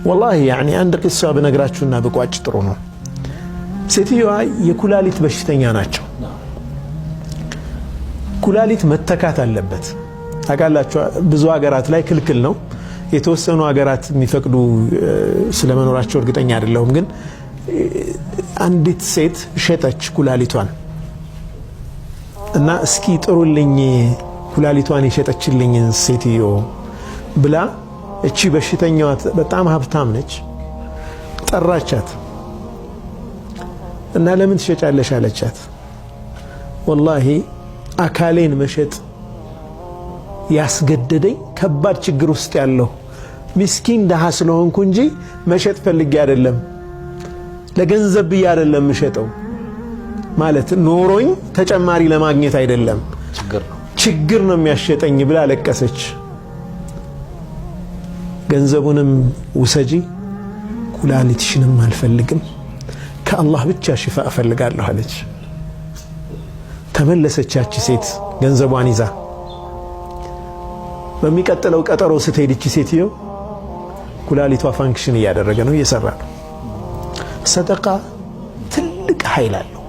والله يعني عند قصة بنقراችሁና በቋጭ ጥሩ ነው ሴትዮዋ የኩላሊት በሽተኛ ናቸው ኩላሊት መተካት አለበት ታውቃላችሁ ብዙ ሀገራት ላይ ክልክል ነው የተወሰኑ ሀገራት የሚፈቅዱ ስለመኖራቸው እርግጠኛ አይደለሁም ግን አንዲት ሴት ሸጠች ኩላሊቷን እና እስኪ ጥሩልኝ ኩላሊቷን የሸጠችልኝ ሴትዮ ብላ እቺ በሽተኛዋ በጣም ሀብታም ነች ጠራቻት እና ለምን ትሸጫለሽ አለቻት والله አካሌን መሸጥ ያስገደደኝ ከባድ ችግር ውስጥ ያለው ምስኪን ደሃ ስለሆንኩ እንጂ መሸጥ ፈልጌ አይደለም ለገንዘብ አይደለም መሸጠው ማለት ኖሮኝ ተጨማሪ ለማግኘት አይደለም ችግር ነው የሚያሸጠኝ ብላ ለቀሰች ገንዘቡንም ውሰጂ ኩላሊትሽንም አልፈልግም ከአላህ ብቻ ሽፋ እፈልጋለሁ አለች ተመለሰቻች ሴት ገንዘቧን ይዛ በሚቀጥለው ቀጠሮ ስትሄድች ሴትዮ ኩላሊቷ ፋንክሽን እያደረገ ነው እየሰራ ነው ሰደቃ ትልቅ ኃይል አለው